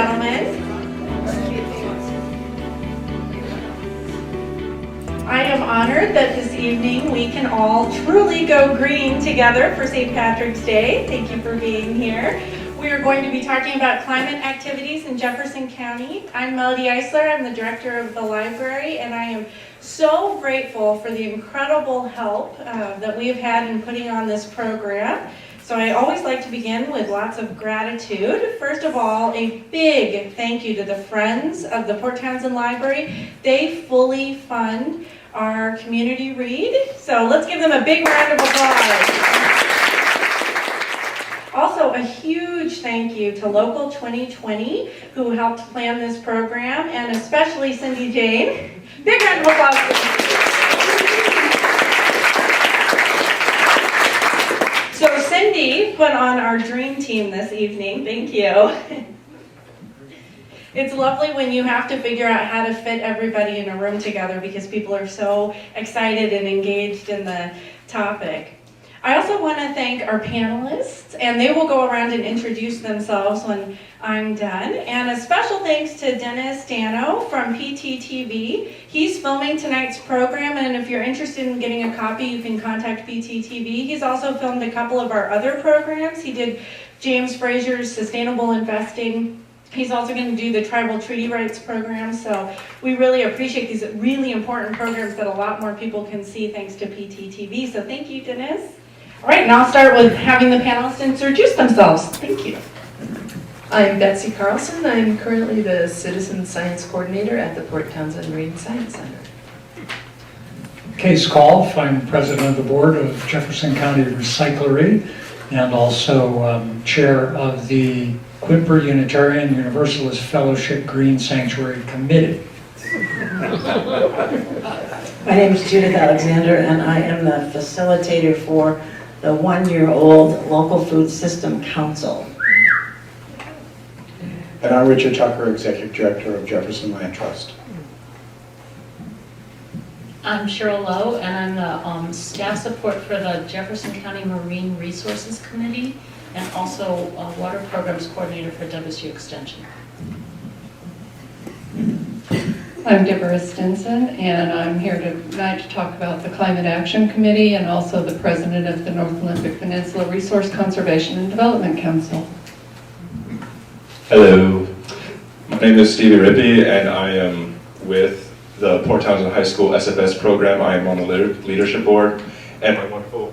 gentlemen. I am honored that this evening we can all truly go green together for St. Patrick's Day. Thank you for being here. We are going to be talking about climate activities in Jefferson County. I'm Melody Eisler. I'm the director of the library, and I am so grateful for the incredible help that we have had in putting on this program. So I always like to begin with lots of gratitude. First of all, a big thank you to the Friends of the Port Townsend Library. They fully fund our community read. So let's give them a big round of applause. Also, a huge thank you to Local 2020 who helped plan this program, and especially Cindy Jane. Big round of applause. So Cindy put on our dream team this evening. Thank you. It's lovely when you have to figure out how to fit everybody in a room together because people are so excited and engaged in the topic. I also want to thank our panelists, and they will go around and introduce themselves when I'm done. And a special thanks to Dennis Dano from PTTV. He's filming tonight's program, and if you're interested in getting a copy, you can contact PTTV. He's also filmed a couple of our other programs. He did James Frazier's Sustainable Investing. He's also going to do the Tribal Treaty Rights program, so we really appreciate these really important programs that a lot more people can see thanks to PTTV. So thank you, Dennis. All right, now I'll start with having the panelists introduce themselves. Thank you. I'm Betsy Carlson. I'm currently the Citizen Science Coordinator at the Port Townsend Marine Science Center. Case Golf. I'm President of the Board of Jefferson County Recyclery and also Chair of the Quimper Unitarian Universalist Fellowship Green Sanctuary Committee. My name is Judith Alexander, and I am the facilitator for the one-year-old Local Food System Council. And I'm Richard Tucker, Executive Director of Jefferson Land Trust. I'm Cheryl Lowe, and I'm the staff support for the Jefferson County Marine Resources Committee and also Water Programs Coordinator for WSU Extension. I'm Deborah Stinson, and I'm here tonight to talk about the Climate Action Committee and also the President of the North Olympic Peninsula Resource Conservation and Development Council. Hello, my name is Stevie Rippey, and I am with the Port Townsend High School SFS program. I am on the leadership board, and my wonderful,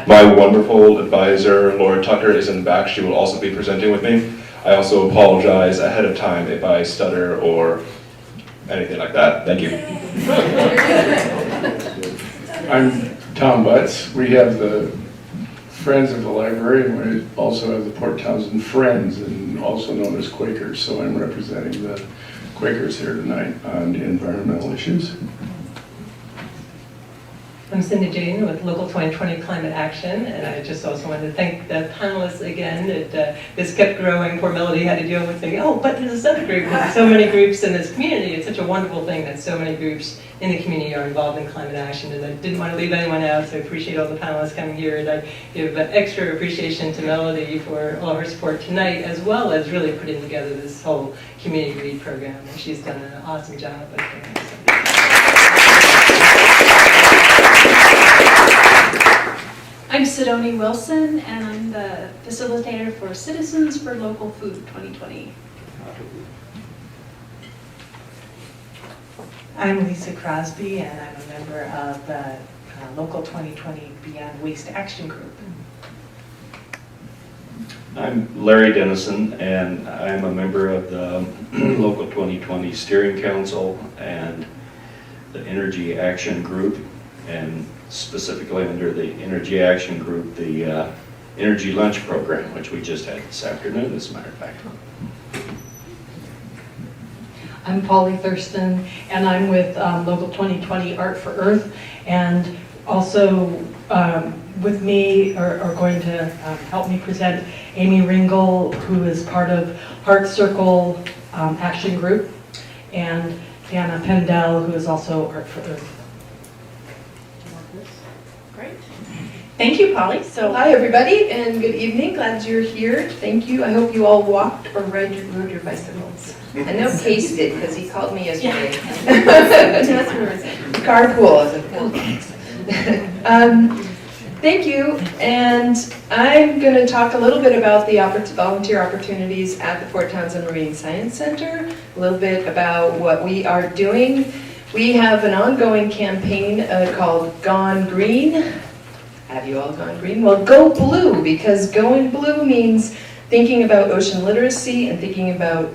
my wonderful advisor, Laura Tucker, is in the back. She will also be presenting with me. I also apologize ahead of time if I stutter or anything like that. Thank you. I'm Tom Butts. We have the Friends of the Library, and we also have the Port Townsend Friends, and also known as Quakers. So I'm representing the Quakers here tonight on the environmental issues. I'm Cindy Jane with Local 2020 Climate Action, and I just also wanted to thank the panelists again. This kept growing. Poor Melody had to deal with thinking, oh, but there's a subgroup. There's so many groups in this community. It's such a wonderful thing that so many groups in the community are involved in climate action, and I didn't want to leave anyone out, so I appreciate all the panelists coming here, and I give extra appreciation to Melody for all her support tonight, as well as really putting together this whole community read program, and she's done an awesome job of doing it. I'm Sidoni Wilson, and I'm the facilitator for Citizens for Local Food 2020. I'm Lisa Crosby, and I'm a member of the Local 2020 Beyond Waste Action Group. I'm Larry Dennison, and I'm a member of the Local 2020 Steering Council and the Energy Action Group, and specifically under the Energy Action Group, the Energy Lunch Program, which we just had this afternoon, as a matter of fact. I'm Polly Thurston, and I'm with Local 2020 Art for Earth, and also with me are going to help me present Amy Ringel, who is part of Heart Circle Action Group, and Dana Pendel, who is also Art for Earth. Great. Thank you, Polly. So Hi, everybody, and good evening. Glad you're here. Thank you. I hope you all walked or rode your bicycles. I know Case did, because he called me yesterday. Carpool. Thank you, and I'm going to talk a little bit about the volunteer opportunities at the Port Townsend Marine Science Center, a little bit about what we are doing. We have an ongoing campaign called Gone Green. Have you all gone green? Well, go blue, because going blue means thinking about ocean literacy and thinking about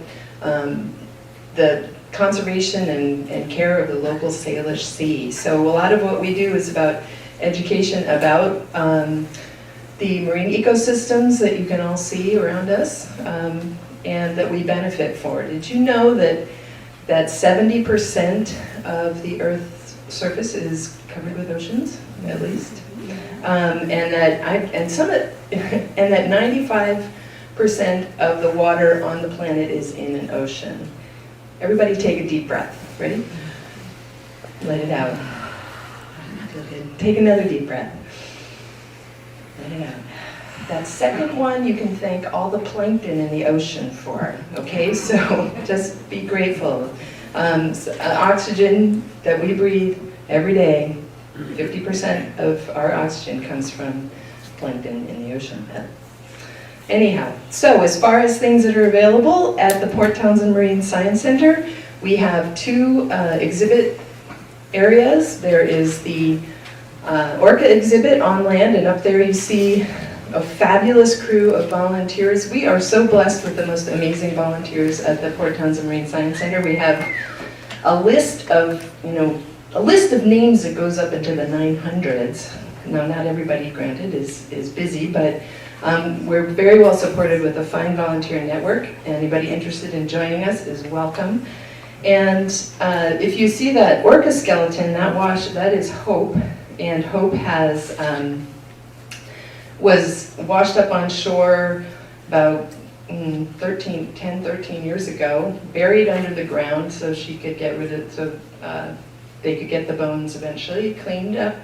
the conservation and care of the local Salish Sea. So a lot of what we do is about education about the marine ecosystems that you can all see around us and that we benefit for. Did you know that 70% of the Earth's surface is covered with oceans, at least? And that 95% of the water on the planet is in an ocean. Everybody take a deep breath. Ready? Let it out. Feel good. Take another deep breath. Let it out. That second one you can thank all the plankton in the ocean for. Okay, so just be grateful. Oxygen that we breathe every day, 50% of our oxygen comes from plankton in the ocean. Anyhow, so as far as things that are available at the Port Townsend Marine Science Center, we have 2 exhibit areas. There is the orca exhibit on land, and up there you see a fabulous crew of volunteers. We are so blessed with the most amazing volunteers at the Port Townsend Marine Science Center. We have a list of names that goes up into the 900s. Now, not everybody, granted, is busy, but we're very well supported with a fine volunteer network. Anybody interested in joining us is welcome. And if you see that orca skeleton, that is Hope, and Hope was washed up on shore about 13 years ago, buried under the ground so she could get rid of, they could get the bones eventually, cleaned up,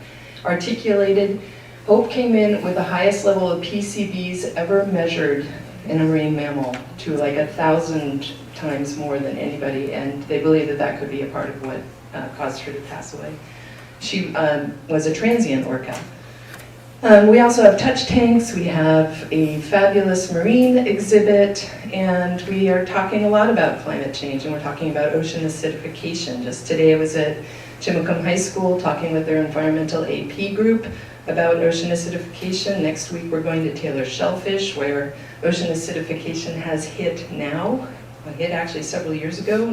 articulated. Hope came in with the highest level of PCBs ever measured in a marine mammal, to like 1,000 times more than anybody, and they believe that could be a part of what caused her to pass away. She was a transient orca. We also have touch tanks, we have a fabulous marine exhibit, and we are talking a lot about climate change, and we're talking about ocean acidification. Just today I was at Chimacum High School talking with their environmental AP group about ocean acidification. Next week we're going to Taylor Shellfish, where ocean acidification has hit now. It hit actually several years ago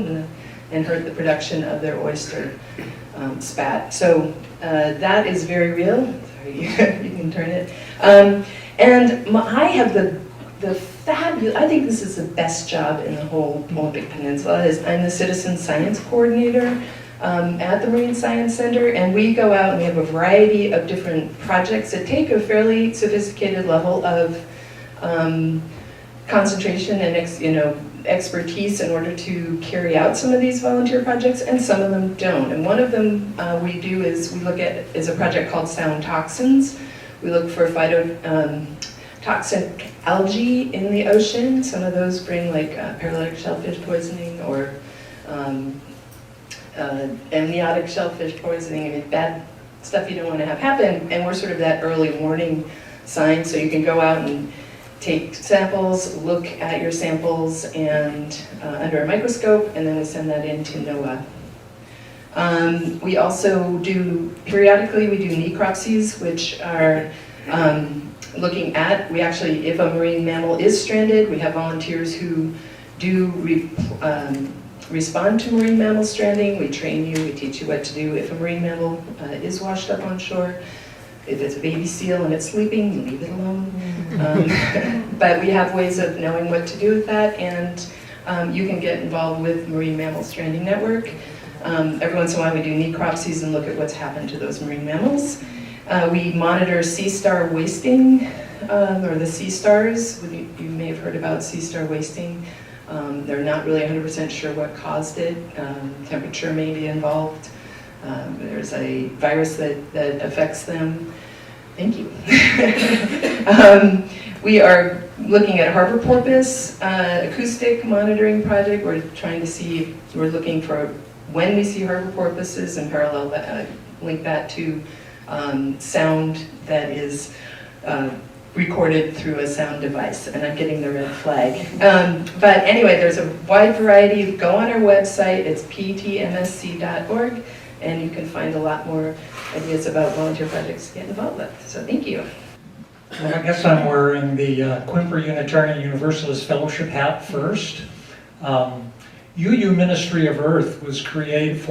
and hurt the production of their oyster spat. So that is very real. Sorry, you can turn it. I have the fabulous, I think this is the best job in the whole Olympic Peninsula, is I'm the citizen science coordinator at the Marine Science Center, and we go out and we have a variety of different projects that take a fairly sophisticated level of concentration and expertise in order to carry out some of these volunteer projects, and some of them don't. And one of them we do is we look at is a project called Sound Toxins. We look for phytotoxic algae in the ocean. Some of those bring like paralytic shellfish poisoning or amniotic shellfish poisoning. I mean, bad stuff you don't want to have happen. And we're sort of that early warning sign, so you can go out and take samples, look at your samples and under a microscope, and then we send that in to NOAA. We also do, periodically we do necropsies, which are looking at, if a marine mammal is stranded, we have volunteers who do respond to marine mammal stranding. We train you, we teach you what to do if a marine mammal is washed up on shore. If it's a baby seal and it's sleeping, you leave it alone. But we have ways of knowing what to do with that, and you can get involved with Marine Mammal Stranding Network. Every once in a while we do necropsies and look at what's happened to those marine mammals. We monitor sea star wasting, or the sea stars. You may have heard about sea star wasting. They're not really 100% sure what caused it. Temperature may be involved. There's a virus that affects them. Thank you. We are looking at harbor porpoise acoustic monitoring project. We're trying to see, we're looking for when we see harbor porpoises and parallel link that to sound that is recorded through a sound device, and I'm getting the red flag. But anyway, there's a wide variety. Go on our website, it's ptmsc.org, and you can find a lot more ideas about volunteer projects to get involved with. So thank you. Well, I guess I'm wearing the Quimper Unitarian Universalist Fellowship hat first. UU Ministry of Earth was created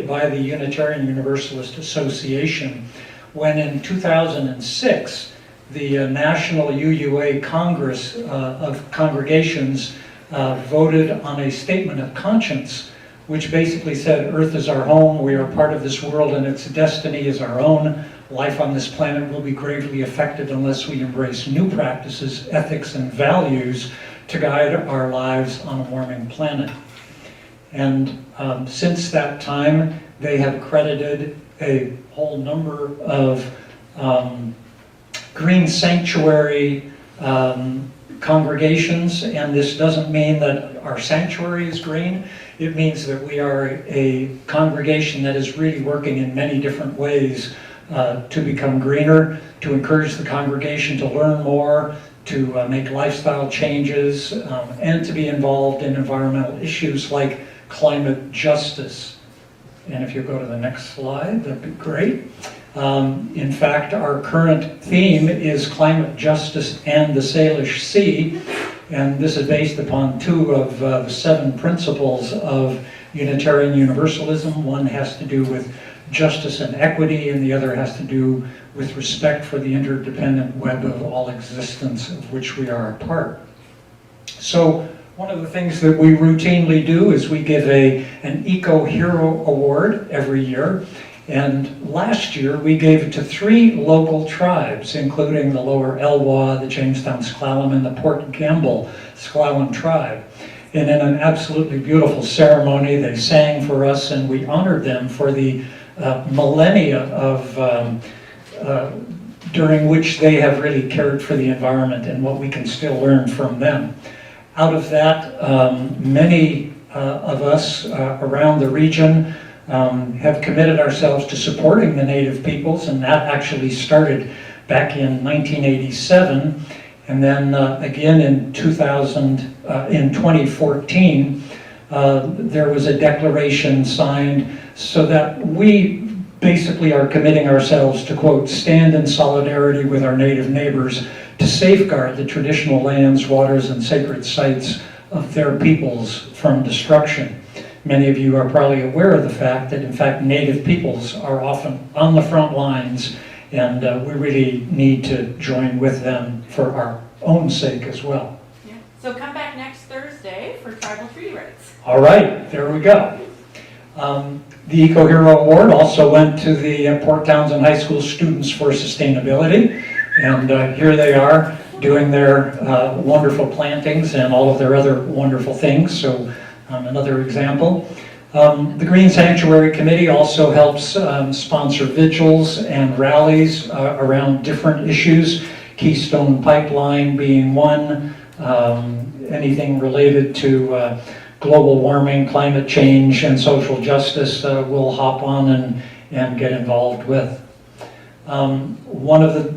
by the Unitarian Universalist Association when in 2006 the National UUA Congress of Congregations voted on a statement of conscience which basically said Earth is our home, we are part of this world and its destiny is our own. Life on this planet will be gravely affected unless we embrace new practices, ethics, and values to guide our lives on a warming planet. And since that time, they have credited a whole number of green sanctuary congregations, and this doesn't mean that our sanctuary is green. It means that we are a congregation that is really working in many different ways to become greener, to encourage the congregation to learn more, to make lifestyle changes, and to be involved in environmental issues like climate justice. And if you go to the next slide, that'd be great. In fact, our current theme is climate justice and the Salish Sea, and this is based upon two of the 7 principles of Unitarian Universalism. One has to do with justice and equity, and the other has to do with respect for the interdependent web of all existence of which we are a part. So one of the things that we routinely do is we give an Eco Hero Award every year. And last year we gave it to 3 local tribes, including the Lower Elwha, the Jamestown S'Klallam, and the Port Gamble S'Klallam tribe. And in an absolutely beautiful ceremony, they sang for us and we honored them for the millennia of during which they have really cared for the environment and what we can still learn from them. Out of that, many of us around the region have committed ourselves to supporting the Native peoples, and that actually started back in 1987, and then again in 2014, there was a declaration signed so that we basically are committing ourselves to, quote, stand in solidarity with our Native neighbors to safeguard the traditional lands, waters, and sacred sites of their peoples from destruction. Many of you are probably aware of the fact that, in fact, Native peoples are often on the front lines, and we really need to join with them for our own sake as well. Yeah. So come back next Thursday for Tribal Treaty Rights. All right, there we go. The Eco Hero Award also went to the Port Townsend High School Students for Sustainability, and here they are doing their wonderful plantings and all of their other wonderful things. So another example. The Green Sanctuary Committee also helps sponsor vigils and rallies around different issues, Keystone Pipeline being one, anything related to global warming, climate change, and social justice we'll hop on and get involved with. One of the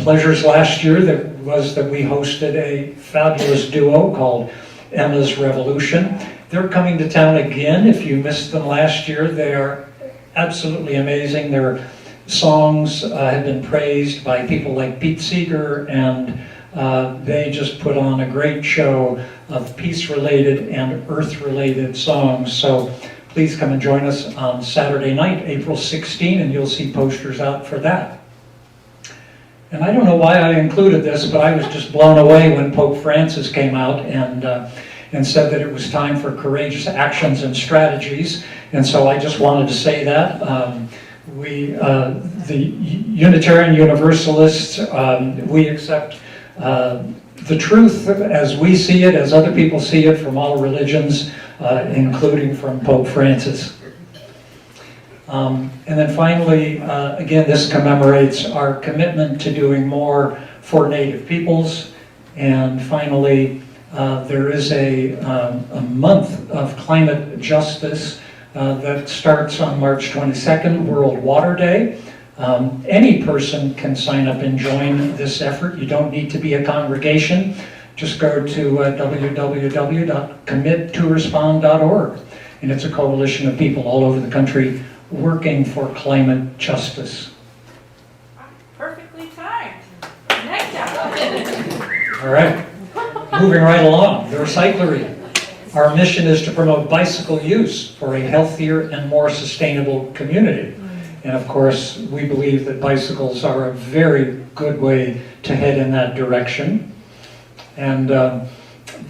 pleasures last year was that we hosted a fabulous duo called Emma's Revolution. They're coming to town again. If you missed them last year, they are absolutely amazing. Their songs have been praised by people like Pete Seeger, and they just put on a great show of peace-related and earth-related songs. So please come and join us on Saturday night, April 16, and you'll see posters out for that. And I don't know why I included this, but I was just blown away when Pope Francis came out and said that it was time for courageous actions and strategies. And so I just wanted to say that. The Unitarian Universalists, we accept the truth as we see it, as other people see it from all religions, including from Pope Francis. And then finally, again, this commemorates our commitment to doing more for Native peoples. And finally, there is a month of climate justice that starts on March 22nd, World Water Day. Any person can sign up and join this effort. You don't need to be a congregation. Just go to www.committorespond.org. And it's a coalition of people all over the country working for climate justice. Perfectly timed. Next up. All right, moving right along, the recyclery. Our mission is to promote bicycle use for a healthier and more sustainable community. And of course, we believe that bicycles are a very good way to head in that direction. And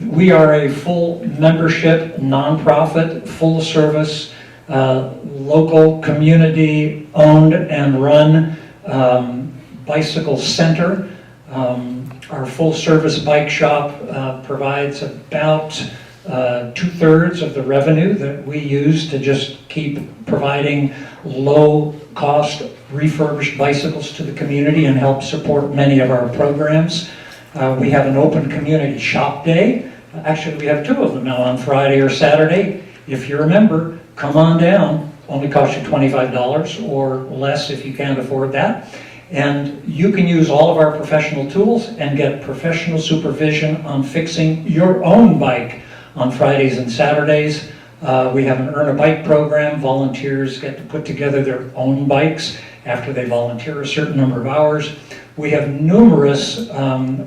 we are a full membership, nonprofit, full service, local community owned and run bicycle center. Our full service bike shop provides about 2/3 of the revenue that we use to just keep providing low cost refurbished bicycles to the community and help support many of our programs. We have an open community shop day. Actually, we have 2 of them now, on Friday or Saturday. If you're a member, come on down. Only costs you $25 or less if you can't afford that. And you can use all of our professional tools and get professional supervision on fixing your own bike on Fridays and Saturdays. We have an Earn a Bike program. Volunteers get to put together their own bikes after they volunteer a certain number of hours. We have numerous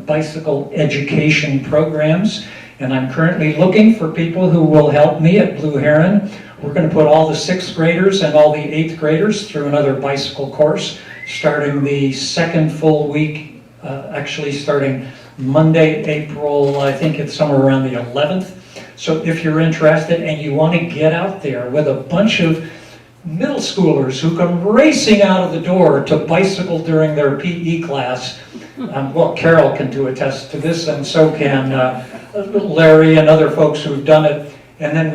bicycle education programs, and I'm currently looking for people who will help me at Blue Heron. We're going to put all the 6th graders and all the 8th graders through another bicycle course, starting the 2nd full week, actually starting Monday, April, I think it's somewhere around the 11th. So if you're interested and you want to get out there with a bunch of middle schoolers who come racing out of the door to bicycle during their PE class, well, Carol can do attest to this, and so can Larry and other folks who've done it. And then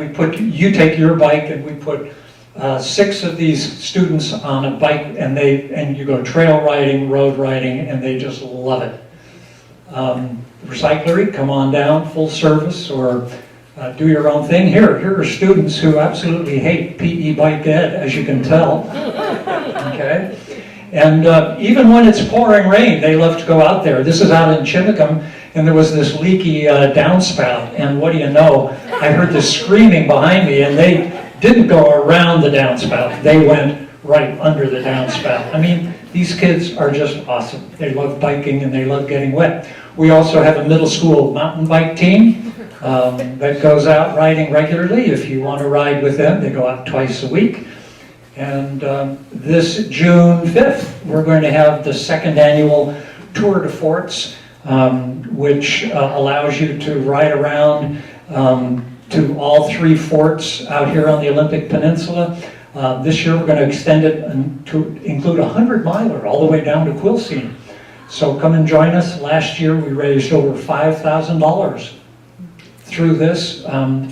you take your bike, and we put 6 of these students on a bike, and you go trail riding, road riding, and they just love it. Recyclery, come on down, full service, or do your own thing. Here are students who absolutely hate PE bike ed, as you can tell. Okay, and even when it's pouring rain, they love to go out there. This is out in Chimicum, and there was this leaky downspout, and what do you know? I heard this screaming behind me, and they didn't go around the downspout. They went right under the downspout. I mean, these kids are just awesome. They love biking and they love getting wet. We also have a middle school mountain bike team that goes out riding regularly. If you want to ride with them, they go out twice a week. And this June 5th, we're going to have the 2nd annual Tour de Forts, which allows you to ride around to all 3 forts out here on the Olympic Peninsula. This year we're going to extend it to include a 100-miler all the way down to Quilcene. So come and join us. Last year we raised over $5,000 through this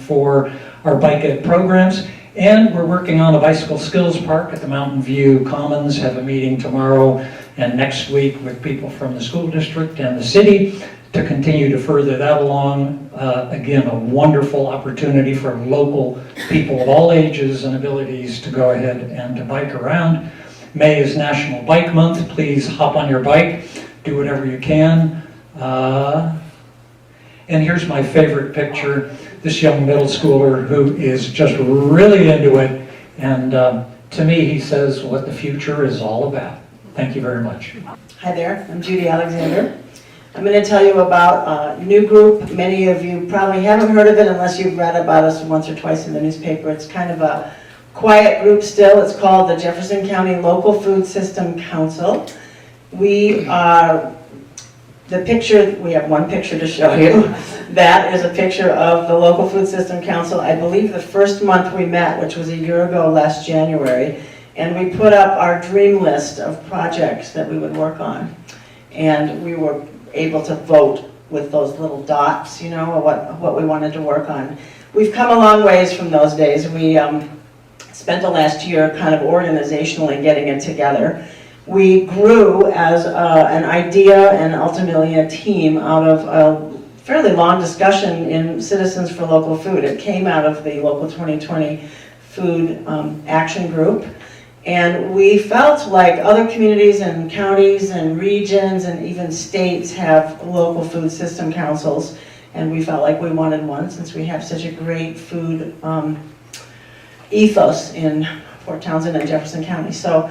for our bike ed programs. And we're working on a bicycle skills park at the Mountain View Commons. Have a meeting tomorrow and next week with people from the school district and the city to continue to further that along. Again, a wonderful opportunity for local people of all ages and abilities to go ahead and to bike around. May is National Bike Month. Please hop on your bike, do whatever you can. And here's my favorite picture, this young middle schooler who is just really into it. And to me, he says what the future is all about. Thank you very much. Hi there, I'm Judy Alexander. I'm going to tell you about a new group. Many of you probably haven't heard of it unless you've read about us once or twice in the newspaper. It's kind of a quiet group still. It's called the Jefferson County Local Food System Council. We are, we have one picture to show you. That is a picture of the Local Food System Council. I believe the first month we met, which was a year ago last January, and we put up our dream list of projects that we would work on. And we were able to vote with those little dots, you know, what we wanted to work on. We've come a long ways from those days. We spent the last year kind of organizationally getting it together. We grew as an idea and ultimately a team out of a fairly long discussion in Citizens for Local Food. It came out of the Local 2020 Food Action Group. And we felt like other communities and counties and regions and even states have local food system councils. And we felt like we wanted one since we have such a great food ethos in Fort Townsend and Jefferson County. So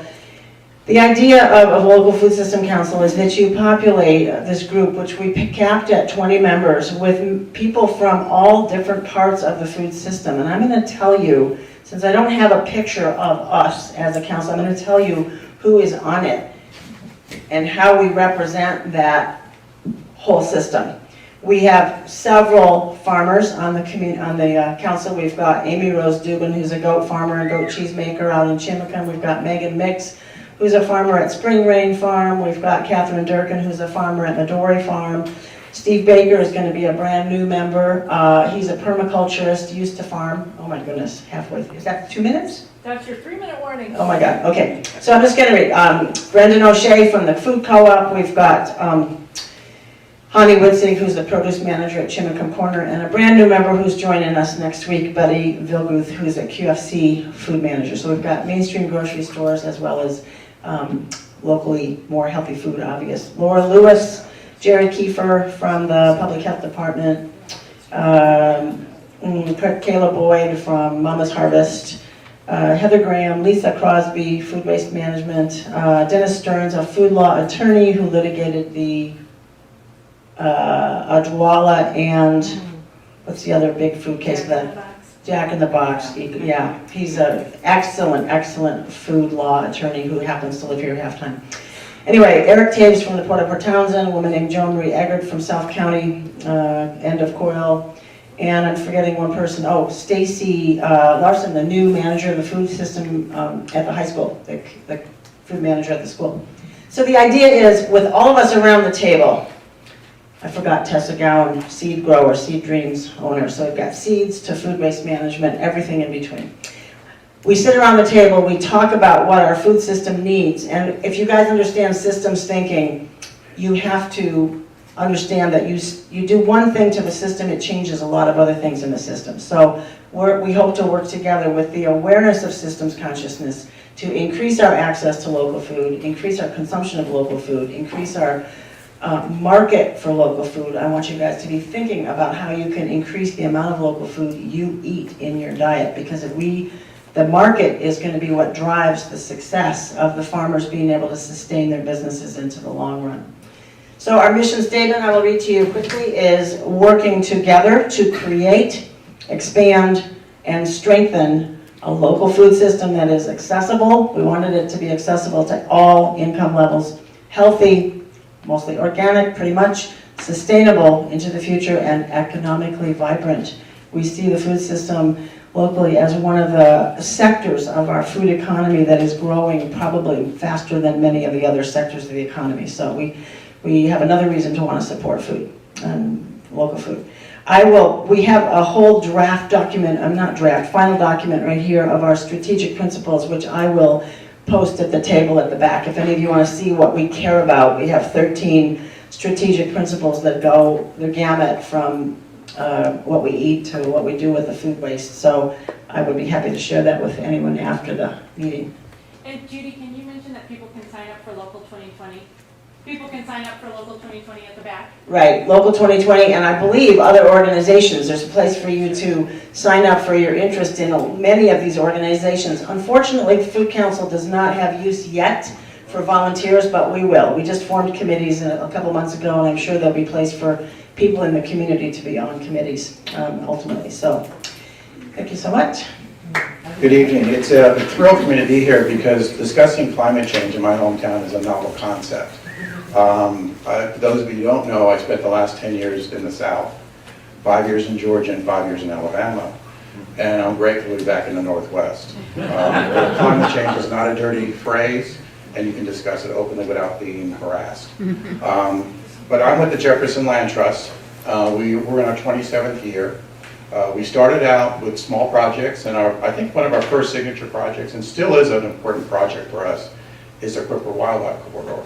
the idea of a local food system council is that you populate this group, which we capped at 20 members, with people from all different parts of the food system. And I'm going to tell you, since I don't have a picture of us as a council, I'm going to tell you who is on it and how we represent that whole system. We have several farmers on the council. We've got Amy Rose Dubin, who's a goat farmer and goat cheese maker out in Chimicum. We've got Megan Mix, who's a farmer at Spring Rain Farm. We've got Catherine Durkin, who's a farmer at Midori Farm. Steve Baker is going to be a brand new member. He's a permaculturist, used to farm. Oh my goodness, halfway. Is that 2 minutes? That's your 3-minute warning. Oh my God, okay. So I'm just going to read. Brendan O'Shea from the Food Co-op. We've got Hani Witzig, who's the produce manager at Chimicum Corner, and a brand new member who's joining us next week, Buddy Vilguth, who's a QFC food manager. So we've got mainstream grocery stores as well as locally more healthy food, obvious. Laura Lewis, Jerry Kiefer from the Public Health Department, Kayla Boyd from Mama's Harvest, Heather Graham, Lisa Crosby, Food Waste Management, Dennis Stearns, a food law attorney who litigated the Adwala and what's the other big food case? Jack in the Box. Yeah, he's an excellent, excellent food law attorney who happens to live here half-time. Anyway, Eric Taves from the Port of Townsend, a woman named Joan Marie Eggert from South County, end of Coyle, and I'm forgetting one person. Oh, Stacy Larson, the new manager of the food system at the high school, the food manager at the school. So the idea is, with all of us around the table, I forgot Tessa Gowan, seed grower, Seed Dreams owner. So we've got seeds to food waste management, everything in between. We sit around the table, we talk about what our food system needs, and if you guys understand systems thinking, you have to understand that you do one thing to the system, it changes a lot of other things in the system. So we hope to work together with the awareness of systems consciousness to increase our access to local food, increase our consumption of local food, increase our market for local food. I want you guys to be thinking about how you can increase the amount of local food you eat in your diet, because the market is going to be what drives the success of the farmers being able to sustain their businesses into the long run. So our mission statement, I will read to you quickly, is working together to create, expand, and strengthen a local food system that is accessible. We wanted it to be accessible to all income levels, healthy, mostly organic, pretty much, sustainable into the future, and economically vibrant. We see the food system locally as one of the sectors of our food economy that is growing probably faster than many of the other sectors of the economy. So we have another reason to want to support food and local food. We have a whole draft document, final document right here of our strategic principles, which I will post at the table at the back. If any of you want to see what we care about, we have 13 strategic principles that go the gamut from what we eat to what we do with the food waste. So I would be happy to share that with anyone after the meeting. And Judy, can you mention that people can sign up for Local 2020? People can sign up for Local 2020 at the back? Right, Local 2020, and I believe other organizations. There's a place for you to sign up for your interest in many of these organizations. Unfortunately, the Food Council does not have use yet for volunteers, but we will. We just formed committees a couple months ago, and I'm sure there'll be place for people in the community to be on committees ultimately. So, thank you so much. Good evening. It's a thrill for me to be here because discussing climate change in my hometown is a novel concept. For those of you who don't know, I spent the last 10 years in the South, 5 years in Georgia and 5 years in Alabama, and I'm grateful to be back in the Northwest. Climate change is not a dirty phrase, and you can discuss it openly without being harassed. But I'm with the Jefferson Land Trust. We're in our 27th year. We started out with small projects, and I think one of our first signature projects, and still is an important project for us, is the Cripple Wildlife Corridor.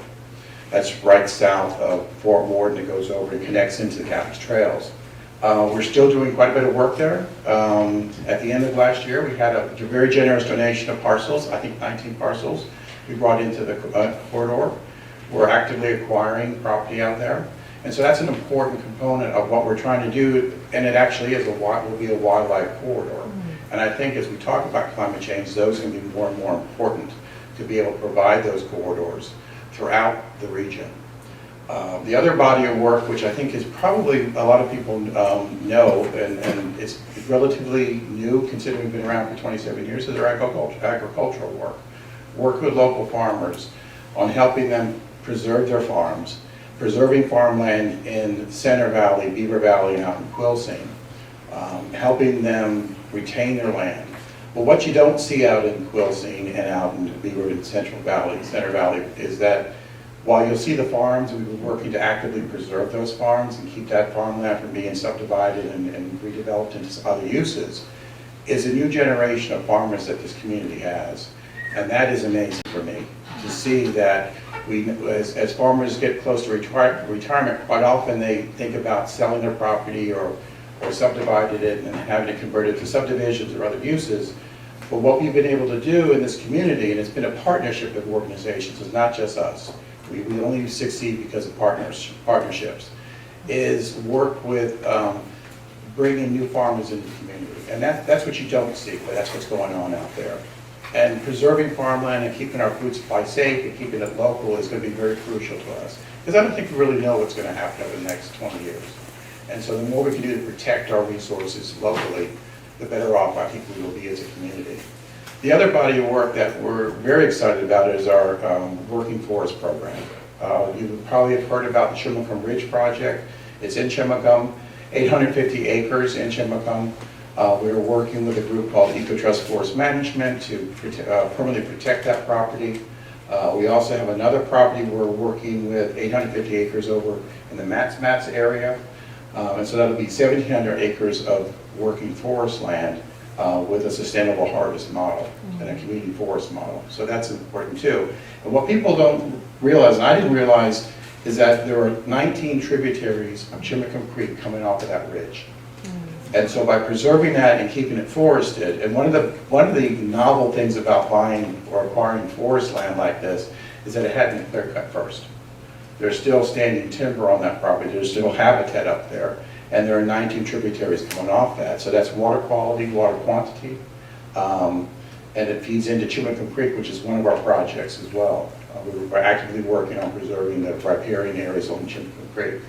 That's right south of Fort Ward, and it goes over and connects into the Catholic Trails. We're still doing quite a bit of work there. At the end of last year, we had a very generous donation of parcels, I think 19 parcels we brought into the corridor. We're actively acquiring property out there. And so that's an important component of what we're trying to do, and it actually is will be a wildlife corridor. And I think as we talk about climate change, those are going to be more and more important to be able to provide those corridors throughout the region. The other body of work, which I think is probably a lot of people know, and it's relatively new considering we've been around for 27 years, is our agricultural work. Work with local farmers on helping them preserve their farms, preserving farmland in Center Valley, Beaver Valley, and out in Quilcene, helping them retain their land. But what you don't see out in Quilcene and out in Beaver and Center Valley, is that while you'll see the farms, we've been working to actively preserve those farms and keep that farmland from being subdivided and redeveloped into other uses, is a new generation of farmers that this community has. And that is amazing for me to see that as farmers get close to retirement, quite often they think about selling their property or subdivided it and having it converted to subdivisions or other uses. But what we've been able to do in this community, and it's been a partnership of organizations, it's not just us, we only succeed because of partnerships, is work with bringing new farmers into the community. And that's what you don't see, but that's what's going on out there. And preserving farmland and keeping our food supply safe and keeping it local is going to be very crucial to us. Because I don't think we really know what's going to happen over the next 20 years. And so the more we can do to protect our resources locally, the better off I think we will be as a community. The other body of work that we're very excited about is our Working Forest program. You probably have heard about the Chimacum Ridge project. It's in Chimacum, 850 acres in Chimacum. We're working with a group called EcoTrust Forest Management to permanently protect that property. We also have another property we're working with 850 acres over in the Mats area. And so that'll be 1,700 acres of working forest land with a sustainable harvest model and a community forest model. So that's important too. And what people don't realize, and I didn't realize, is that there are 19 tributaries of Chimacum Creek coming off of that ridge. And so by preserving that and keeping it forested, and one of the novel things about buying or acquiring forest land like this is that it hadn't been clear cut first. There's still standing timber on that property, there's still habitat up there, and there are 19 tributaries coming off that. So that's water quality, water quantity, and it feeds into Chimacum Creek, which is one of our projects as well. We're actively working on preserving the riparian areas on Chimacum Creek.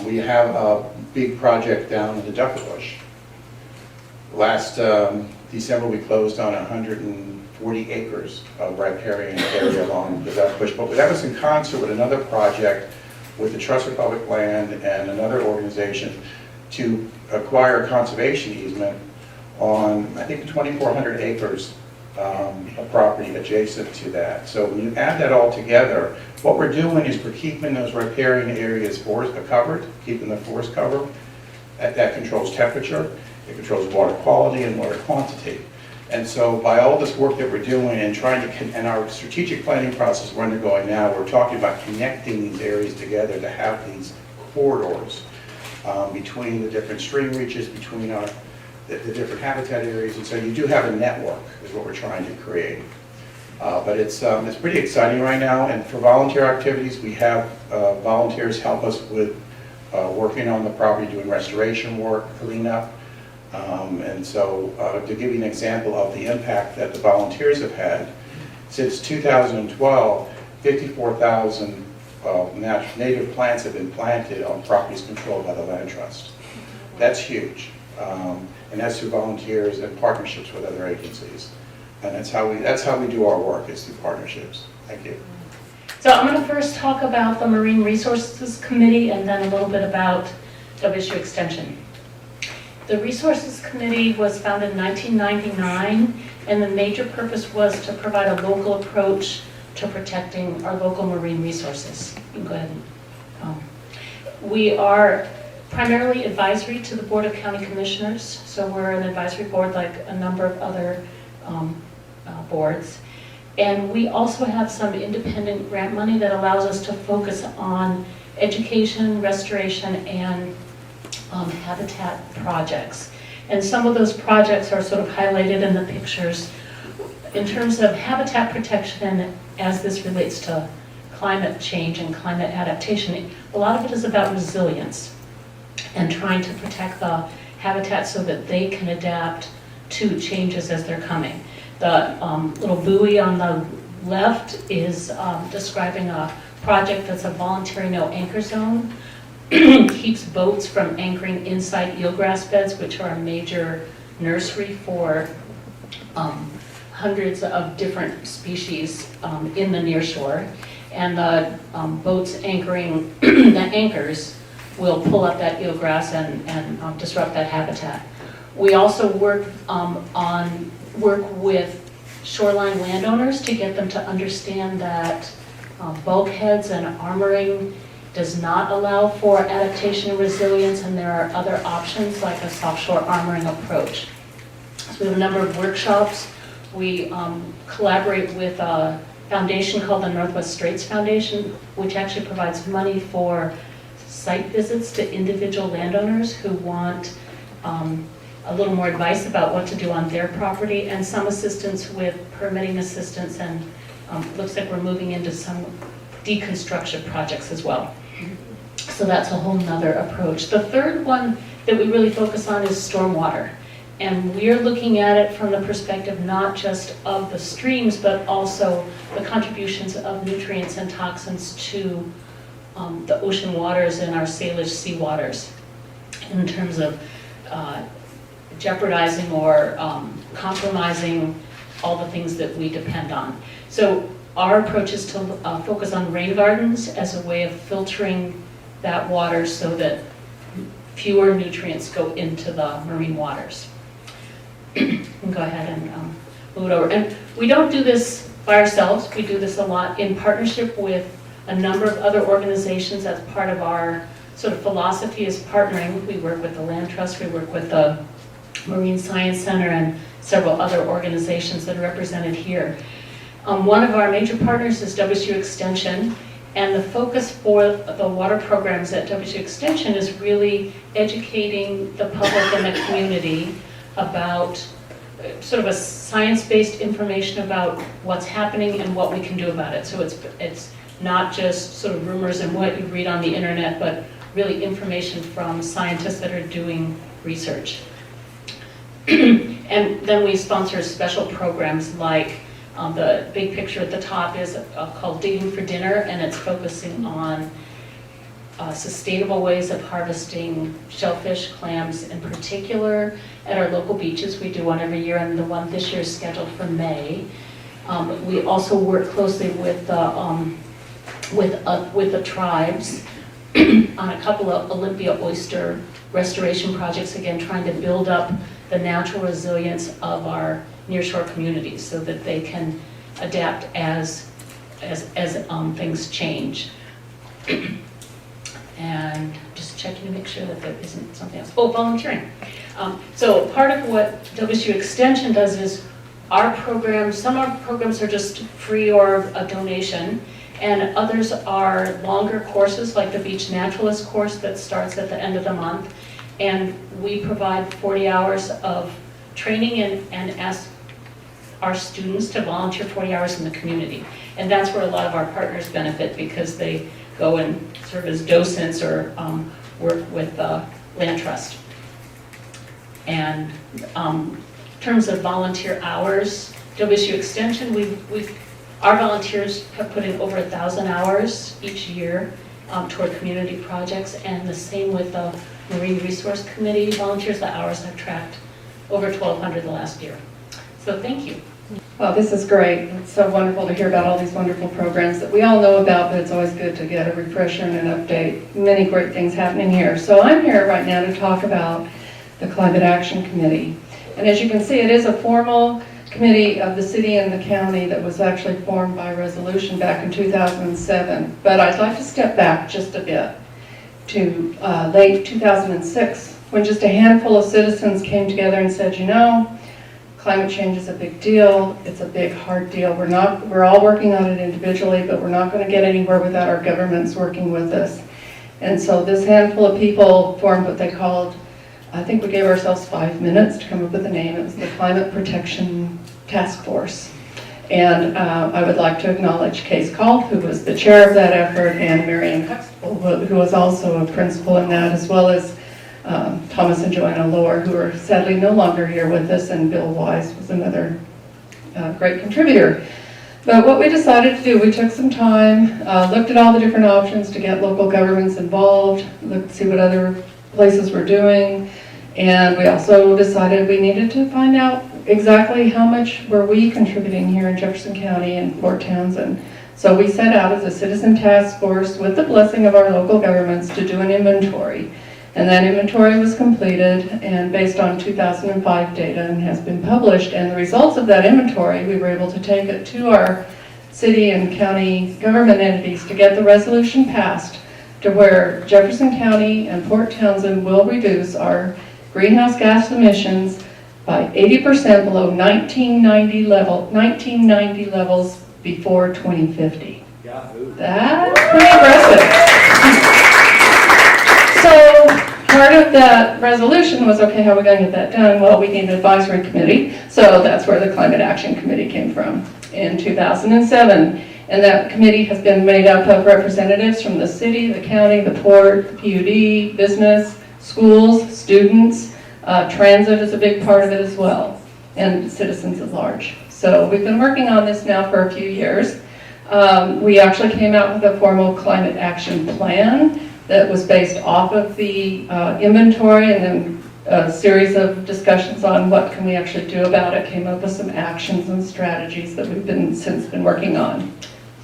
We have a big project down in the Duckerbush. Last December, we closed on 140 acres of riparian area along the Duckerbush, but that was in concert with another project with the Trust for Public Land and another organization to acquire a conservation easement on, I think, 2,400 acres of property adjacent to that. So when you add that all together, what we're doing is we're keeping those riparian areas covered, keeping the forest covered. That controls temperature, it controls water quality and water quantity. And so by all this work that we're doing and trying to, and our strategic planning process we're undergoing now, we're talking about connecting these areas together to have these corridors between the different stream reaches, between the different habitat areas. And so you do have a network is what we're trying to create. But it's pretty exciting right now. And for volunteer activities, we have volunteers help us with working on the property, doing restoration work, cleanup. And so to give you an example of the impact that the volunteers have had, since 2012, 54,000 native plants have been planted on properties controlled by the Land Trust. That's huge. And that's through volunteers and partnerships with other agencies. And that's how we do our work, is through partnerships. Thank you. So I'm going to first talk about the Marine Resources Committee and then a little bit about WSU Extension. The Resources Committee was founded in 1999, and the major purpose was to provide a local approach to protecting our local marine resources. You can go ahead and, we are primarily advisory to the Board of County Commissioners. So we're an advisory board like a number of other boards. And we also have some independent grant money that allows us to focus on education, restoration, and habitat projects. And some of those projects are sort of highlighted in the pictures. In terms of habitat protection, as this relates to climate change and climate adaptation, a lot of it is about resilience and trying to protect the habitat so that they can adapt to changes as they're coming. The little buoy on the left is describing a project that's a voluntary no anchor zone. Keeps boats from anchoring inside eelgrass beds, which are a major nursery for hundreds of different species in the near shore. And the boats anchoring the anchors will pull up that eelgrass and disrupt that habitat. We also work with shoreline landowners to get them to understand that bulkheads and armoring does not allow for adaptation and resilience, and there are other options like a soft shore armoring approach. So we have a number of workshops. We collaborate with a foundation called the Northwest Straits Foundation, which actually provides money for site visits to individual landowners who want a little more advice about what to do on their property, and some assistance with permitting assistance, and looks like we're moving into some deconstruction projects as well. So that's a whole nother approach. The third one that we really focus on is stormwater. And we're looking at it from the perspective not just of the streams, but also the contributions of nutrients and toxins to the ocean waters and our salish sea waters in terms of jeopardizing or compromising all the things that we depend on. So our approach is to focus on rain gardens as a way of filtering that water so that fewer nutrients go into the marine waters. You can go ahead and move it over. And we don't do this by ourselves. We do this a lot in partnership with a number of other organizations. That's part of our sort of philosophy is partnering. We work with the Land Trust, we work with the Marine Science Center, and several other organizations that are represented here. One of our major partners is WSU Extension, and the focus for the water programs at WSU Extension is really educating the public and the community about sort of a science-based information about what's happening and what we can do about it. So it's not just sort of rumors and what you read on the internet, but really information from scientists that are doing research. And then we sponsor special programs like the big picture at the top is called Digging for Dinner, and it's focusing on sustainable ways of harvesting shellfish, clams in particular, at our local beaches. We do one every year, and the one this year is scheduled for May. We also work closely with the tribes on a couple of Olympia oyster restoration projects, again trying to build up the natural resilience of our nearshore communities so that they can adapt as things change. And just checking to make sure that there isn't something else. Oh, volunteering. So part of what WSU Extension does is our programs, some of our programs are just free or a donation, and others are longer courses like the Beach Naturalist course that starts at the end of the month. And we provide 40 hours of training and ask our students to volunteer 40 hours in the community. And that's where a lot of our partners benefit because they go and serve as docents or work with the Land Trust. And in terms of volunteer hours, WSU Extension, our volunteers have put in over 1,000 hours each year toward community projects, and the same with the Marine Resource Committee volunteers. The hours have tracked over 1,200 the last year. So thank you. Well, this is great. It's so wonderful to hear about all these wonderful programs that we all know about, but it's always good to get a refresher and an update. Many great things happening here. So I'm here right now to talk about the Climate Action Committee. And as you can see, it is a formal committee of the city and the county that was actually formed by resolution back in 2007. But I'd like to step back just a bit. to late 2006, when just a handful of citizens came together and said, you know, climate change is a big deal. It's a big, hard deal. We're all working on it individually, but we're not going to get anywhere without our governments working with us. And so this handful of people formed what they called, I think we gave ourselves 5 minutes to come up with a name. It was the Climate Protection Task Force. And I would like to acknowledge Case Call, who was the chair of that effort, and Marianne Huxtable, who was also a principal in that, as well as Thomas and Joanna Lohr, who are sadly no longer here with us, and Bill Wise was another great contributor. But what we decided to do, we took some time, looked at all the different options to get local governments involved, looked to see what other places were doing, and we also decided we needed to find out exactly how much were we contributing here in Jefferson County and Port Townsend. So we set out as a citizen task force with the blessing of our local governments to do an inventory. And that inventory was completed and based on 2005 data and has been published. And the results of that inventory, we were able to take it to our city and county government entities to get the resolution passed to where Jefferson County and Port Townsend will reduce our greenhouse gas emissions by 80% below 1990 levels before 2050. Yahoo. That's pretty impressive. So part of that resolution was, okay, how are we going to get that done? Well, we need an advisory committee. So that's where the Climate Action Committee came from in 2007. And that committee has been made up of representatives from the city, the county, the port, the PUD, business, schools, students. Transit is a big part of it as well, and citizens at large. So we've been working on this now for a few years. We actually came out with a formal climate action plan that was based off of the inventory, and then a series of discussions on what can we actually do about it, came up with some actions and strategies that we've since been working on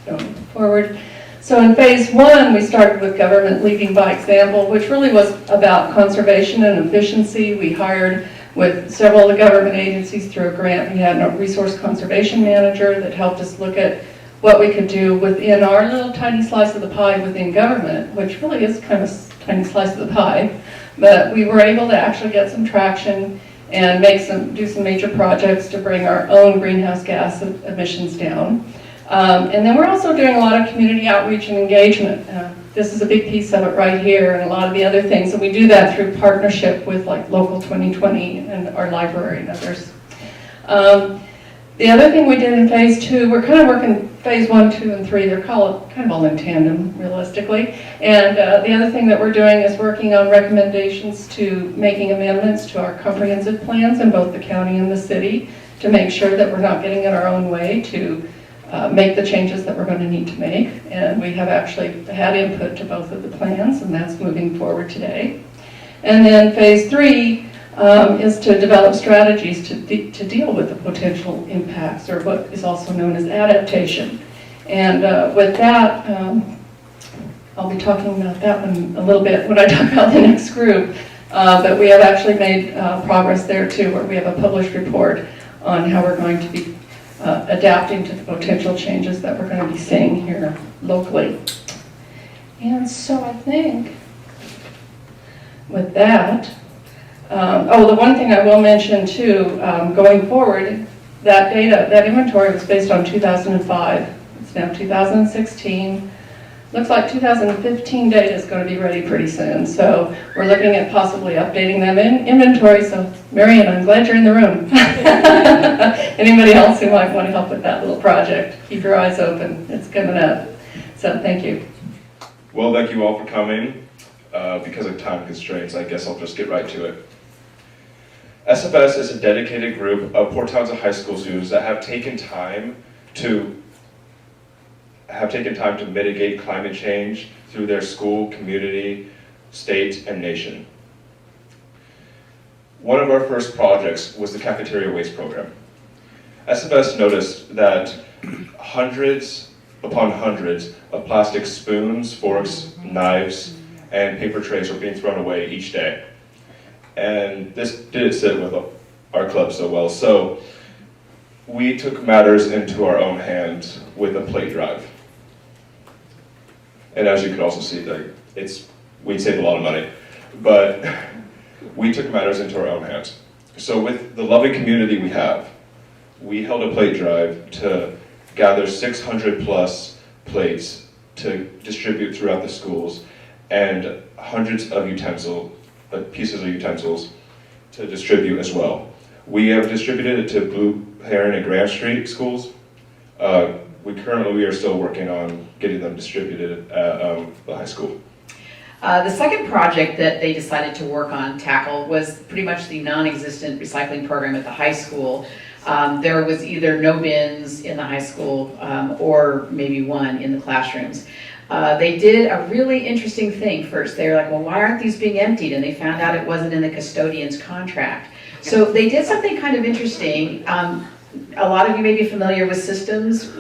going forward. So in phase 1, we started with government leading by example, which really was about conservation and efficiency. We hired with several of the government agencies through a grant. We had a resource conservation manager that helped us look at what we could do within our little tiny slice of the pie within government, which really is kind of a tiny slice of the pie. But we were able to actually get some traction and do some major projects to bring our own greenhouse gas emissions down. And then we're also doing a lot of community outreach and engagement. This is a big piece of it right here, and a lot of the other things. And we do that through partnership with like Local 2020 and our library and others. The other thing we did in phase 2, we're kind of working phase 1, 2, and 3. They're kind of all in tandem, realistically. And the other thing that we're doing is working on recommendations to making amendments to our comprehensive plans in both the county and the city to make sure that we're not getting in our own way to make the changes that we're going to need to make. And we have actually had input to both of the plans, and that's moving forward today. And then phase 3 is to develop strategies to deal with the potential impacts, or what is also known as adaptation. And with that, I'll be talking about that one a little bit when I talk about the next group. But we have actually made progress there too, where we have a published report on how we're going to be adapting to the potential changes that we're going to be seeing here locally. And so I think with that, the one thing I will mention too, going forward, that data, that inventory was based on 2005. It's now 2016. Looks like 2015 data is going to be ready pretty soon. So we're looking at possibly updating that inventory. So Marion, I'm glad you're in the room. Anybody else who might want to help with that little project, keep your eyes open. It's coming up. So thank you. Well, thank you all for coming. Because of time constraints, I guess I'll just get right to it. SFS is a dedicated group of Port Townsend High School students that have taken time to mitigate climate change through their school, community, state, and nation. One of our first projects was the cafeteria waste program. SFS noticed that hundreds upon hundreds of plastic spoons, forks, knives, and paper trays were being thrown away each day. And this didn't sit with our club so well, so we took matters into our own hands with a plate drive. And as you can also see, it's we'd save a lot of money. But we took matters into our own hands. So with the loving community we have, we held a plate drive to gather 600 plus plates to distribute throughout the schools and hundreds of pieces of utensils to distribute as well. We have distributed it to Blue Heron and Grand Street schools. We are still working on getting them distributed at the high school. The second project that they decided to work on, tackle, was pretty much the non-existent recycling program at the high school. There was either no bins in the high school or maybe one in the classrooms. They did a really interesting thing first. They were like, well, why aren't these being emptied? And they found out it wasn't in the custodian's contract. So they did something kind of interesting. A lot of you may be familiar with systems,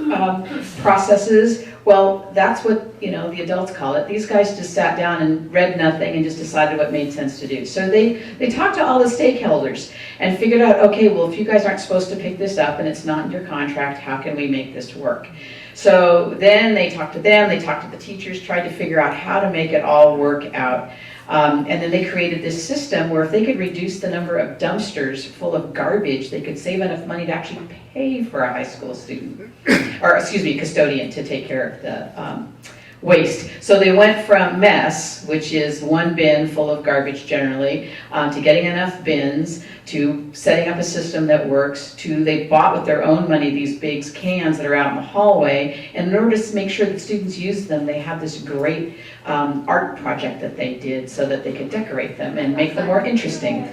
processes. Well, that's what, the adults call it. These guys just sat down and read nothing and just decided what made sense to do. So they talked to all the stakeholders and figured out, okay, well, if you guys aren't supposed to pick this up and it's not in your contract, how can we make this work? So then they talked to them, they talked to the teachers, tried to figure out how to make it all work out. And then they created this system where if they could reduce the number of dumpsters full of garbage, they could save enough money to actually pay for a high school student, or custodian to take care of the waste. So they went from mess, which is one bin full of garbage generally, to getting enough bins, to setting up a system that works, to they bought with their own money these big cans that are out in the hallway. And in order to make sure that students use them, they have this great art project that they did so that they could decorate them and make them more interesting.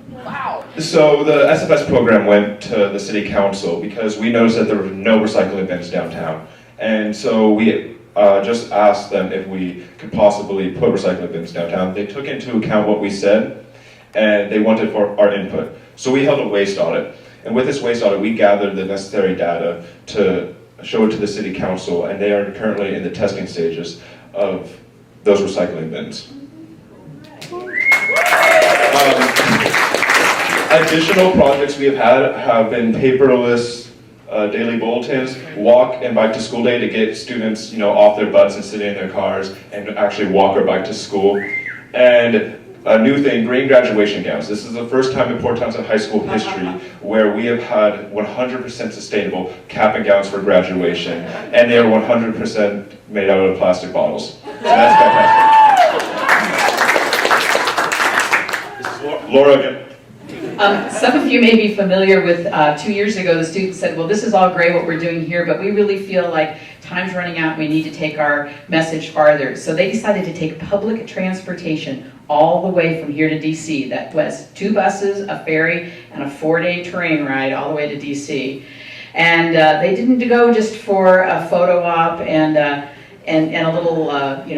Wow. So the SFS program went to the city council because we noticed that there were no recycling bins downtown. And so we just asked them if we could possibly put recycling bins downtown. They took into account what we said, and they wanted for our input. So we held a waste audit. And with this waste audit, we gathered the necessary data to show it to the city council, and they are currently in the testing stages of those recycling bins. Additional projects we have been paperless daily bulletins, walk and bike to school day to get students, off their butts and sit in their cars and actually walk or bike to school. And a new thing, green graduation gowns. This is the first time in Port Townsend High School history where we have had 100% sustainable cap and gowns for graduation, and they are 100% made out of plastic bottles. So that's fantastic. This is Laura again. Some of you may be familiar with 2 years ago, the students said, well, this is all great what we're doing here, but we really feel like time's running out and we need to take our message farther. So they decided to take public transportation all the way from here to DC. That was 2 buses, a ferry, and a 4-day train ride all the way to DC. And they didn't go just for a photo op and a little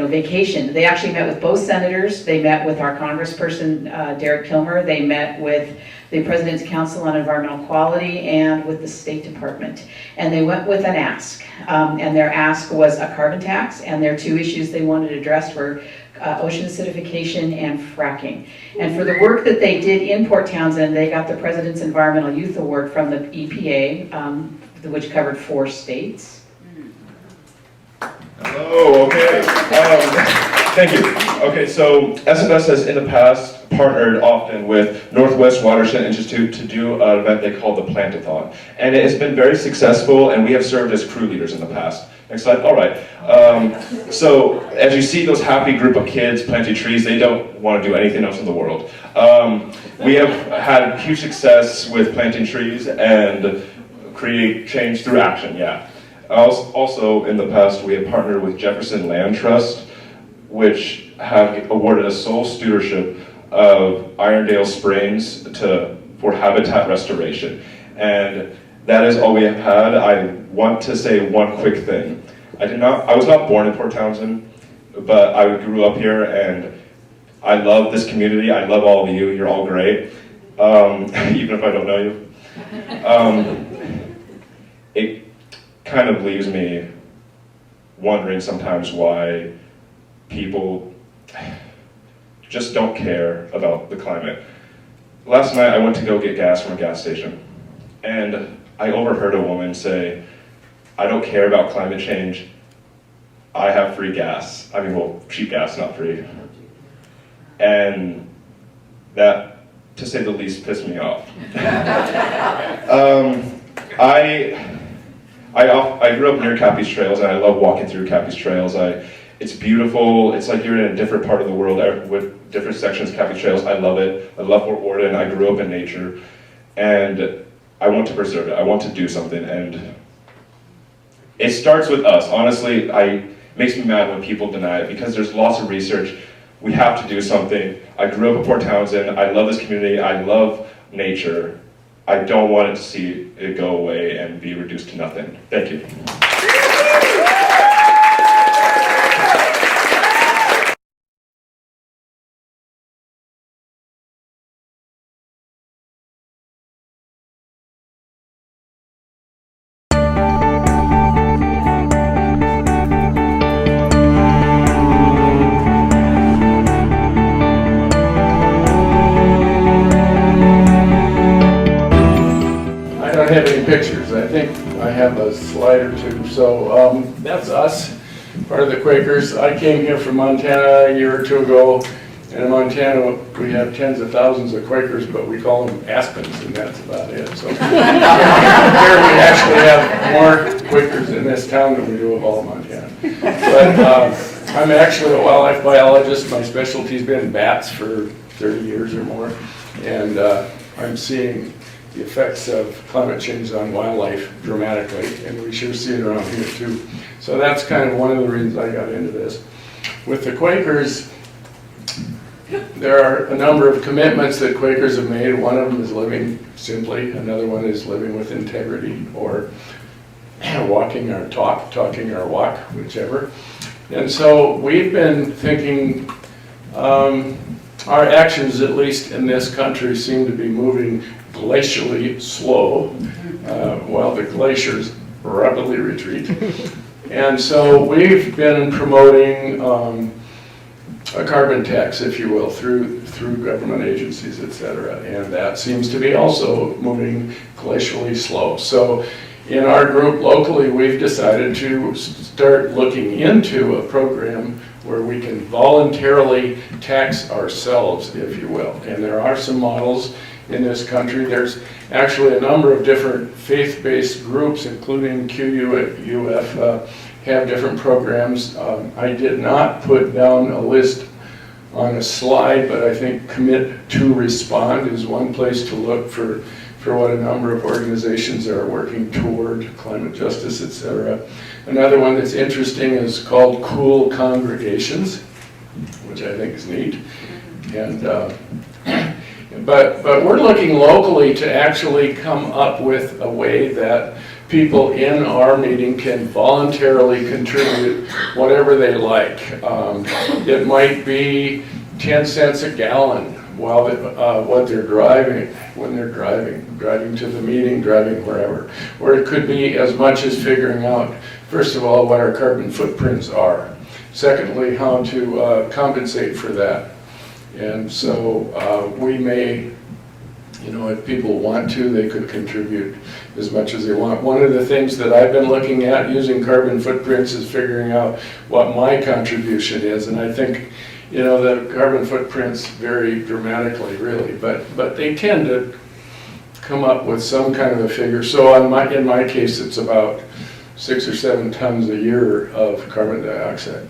vacation. They actually met with both senators. They met with our congressperson, Derek Kilmer. They met with the President's Council on Environmental Quality and with the State Department. And they went with an ask. And their ask was a carbon tax, and their 2 issues they wanted addressed were ocean acidification and fracking. And for the work that they did in Port Townsend, they got the President's Environmental Youth Award from the EPA, which covered 4 states. Oh, okay. Thank you. Okay, so SFS has in the past partnered often with Northwest Watershed Institute to do an event they call the Plant-a-thon. And it has been very successful, and we have served as crew leaders in the past. Next slide. All right. So as you see those happy group of kids planting trees, they don't want to do anything else in the world. We have had huge success with planting trees and create change through action, yeah. Also, in the past, we have partnered with Jefferson Land Trust, which have awarded us sole stewardship of Irondale Springs for habitat restoration. And that is all we have had. I want to say one quick thing. I was not born in Port Townsend, but I grew up here, and I love this community. I love all of you. You're all great, even if I don't know you. It kind of leaves me wondering sometimes why people just don't care about the climate. Last night I went to go get gas from a gas station, and I overheard a woman say, I don't care about climate change, I have free gas. I mean, well, cheap gas, not free. and that, to say the least, pissed me off. I grew up near Cappy's Trails, and I love walking through Cappy's Trails. It's beautiful. It's like you're in a different part of the world with different sections of Cappy's Trails. I love it. I love Fort Worden. I grew up in nature, and I want to preserve it. I want to do something, and it starts with us. Honestly, it makes me mad when people deny it, because there's lots of research. We have to do something. I grew up in Port Townsend. I love this community. I love nature. I don't want it to see it go away and be reduced to nothing. Thank you. I don't have any pictures. I think I have a slide or two. So that's us, part of the Quakers. I came here from Montana a year or two ago. And in Montana, we have tens of thousands of Quakers, but we call them Aspens, and that's about it. So here we actually have more Quakers in this town than we do of all of Montana. But I'm actually a wildlife biologist. My specialty's been bats for 30 years or more. And I'm seeing the effects of climate change on wildlife dramatically, and we sure see it around here too. So that's kind of one of the reasons I got into this. With the Quakers, there are a number of commitments that Quakers have made. One of them is living simply, another one is living with integrity, or walking our talk, talking our walk, whichever. And so we've been thinking, our actions, at least in this country, seem to be moving glacially slow, while the glaciers rapidly retreat. And so we've been promoting a carbon tax, if you will, through government agencies, et cetera. And that seems to be also moving glacially slow. So in our group locally, we've decided to start looking into a program where we can voluntarily tax ourselves, if you will. And there are some models in this country. There's actually a number of different faith-based groups, including QUF, have different programs. I did not put down a list on a slide, but I think Commit to Respond is one place to look for what a number of organizations are working toward climate justice, etc. Another one that's interesting is called Cool Congregations, which I think is neat. And but we're looking locally to actually come up with a way that people in our meeting can voluntarily contribute whatever they like. It might be 10 cents a gallon while what they're driving, when they're driving to the meeting, driving wherever. Or it could be as much as figuring out, first of all, what our carbon footprints are. Secondly, how to compensate for that. And so we may, if people want to, they could contribute as much as they want. One of the things that I've been looking at using carbon footprints is figuring out what my contribution is. And I think, the carbon footprints vary dramatically, really, but they tend to come up with some kind of a figure. So in my case, it's about 6 or 7 tons a year of carbon dioxide.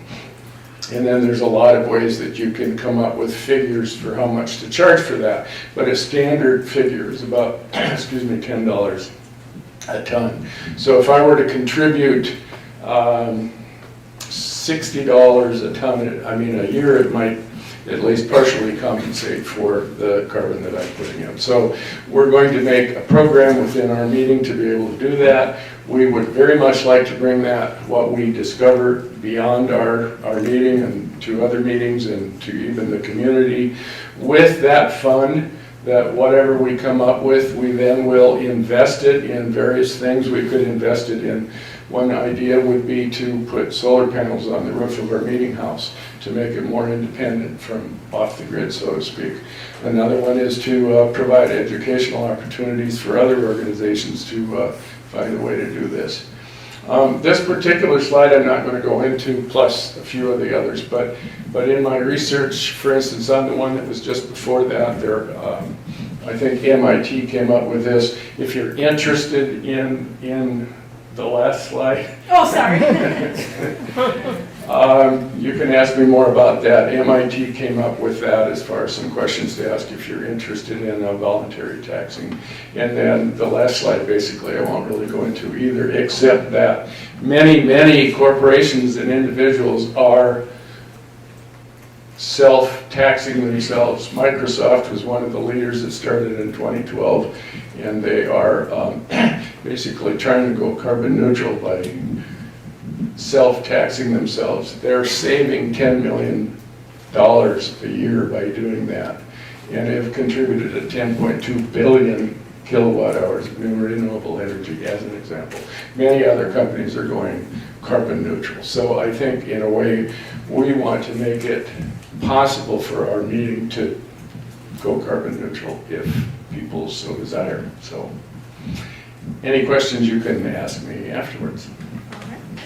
And then there's a lot of ways that you can come up with figures for how much to charge for that. But a standard figure is about, $10 a ton. So if I were to contribute $60 a ton, a year, it might at least partially compensate for the carbon that I'm putting in. So we're going to make a program within our meeting to be able to do that. We would very much like to bring what we discover beyond our meeting and to other meetings and to even the community. With that fund, that whatever we come up with, we then will invest it in various things. We could invest it in, one idea would be to put solar panels on the roof of our meeting house to make it more independent from off the grid, so to speak. Another one is to provide educational opportunities for other organizations to find a way to do this. This particular slide I'm not going to go into, plus a few of the others, but in my research, for instance, on the one that was just before that, I think MIT came up with this. If you're interested in the last slide. Oh, sorry. You can ask me more about that. MIT came up with that as far as some questions to ask if you're interested in voluntary taxing. And then the last slide, basically, I won't really go into either, except that many corporations and individuals are self-taxing themselves. Microsoft was one of the leaders that started in 2012, and they are basically trying to go carbon neutral by self-taxing themselves. They're saving $10 million a year by doing that, and have contributed to 10.2 billion kilowatt hours of new renewable energy, as an example. Many other companies are going carbon neutral. So I think, in a way, we want to make it possible for our meeting to go carbon neutral if people so desire. So, any questions you can ask me afterwards.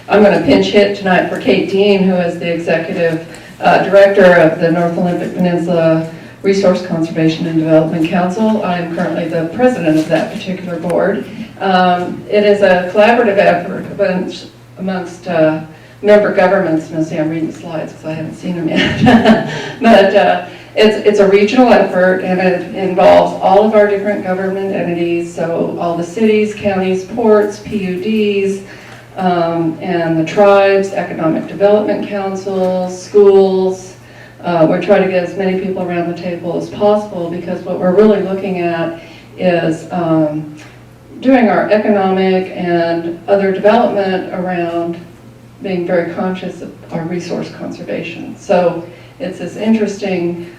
I'm going to pinch hit tonight for Kate Dean, who is the Executive Director of the North Olympic Peninsula Resource Conservation and Development Council. I'm currently the president of that particular board. It is a collaborative effort amongst member governments. Now, see, I'm reading the slides because I haven't seen them yet. But it's a regional effort, and it involves all of our different government entities, so all the cities, counties, ports, PUDs, and the tribes, economic development councils, schools. We're trying to get as many people around the table as possible, because what we're really looking at is doing our economic and other development around being very conscious of our resource conservation. So it's this interesting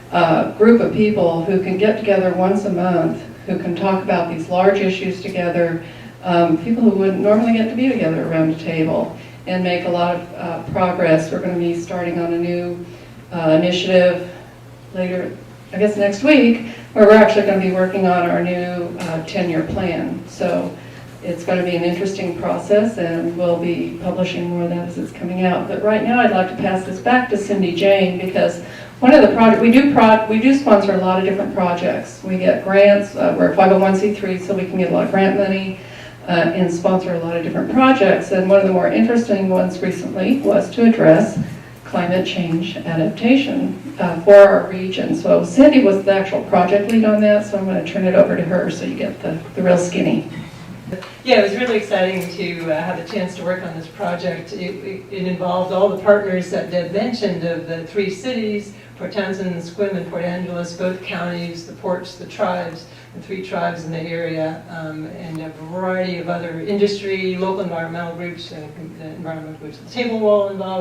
group of people who can get together once a month, who can talk about these large issues together, people who wouldn't normally get to be together around a table, and make a lot of progress. We're going to be starting on a new initiative later, I guess next week, where we're actually going to be working on our new 10-year plan. So it's going to be an interesting process, and we'll be publishing more of that as it's coming out. But right now I'd like to pass this back to Cindy Jane, because one of the projects, we do sponsor a lot of different projects. We get grants, we're a 501c3, so we can get a lot of grant money and sponsor a lot of different projects. And one of the more interesting ones recently was to address climate change adaptation for our region. So Cindy was the actual project lead on that, so I'm going to turn it over to her so you get the real skinny. Yeah, it was really exciting to have a chance to work on this project. It involved all the partners that Deb mentioned of the 3 cities, Port Townsend, Sequim, and Port Angeles, both counties, the ports, the tribes, the 3 tribes in the area, and a variety of other industry, local environmental groups, and the environmental groups at the table were all involved.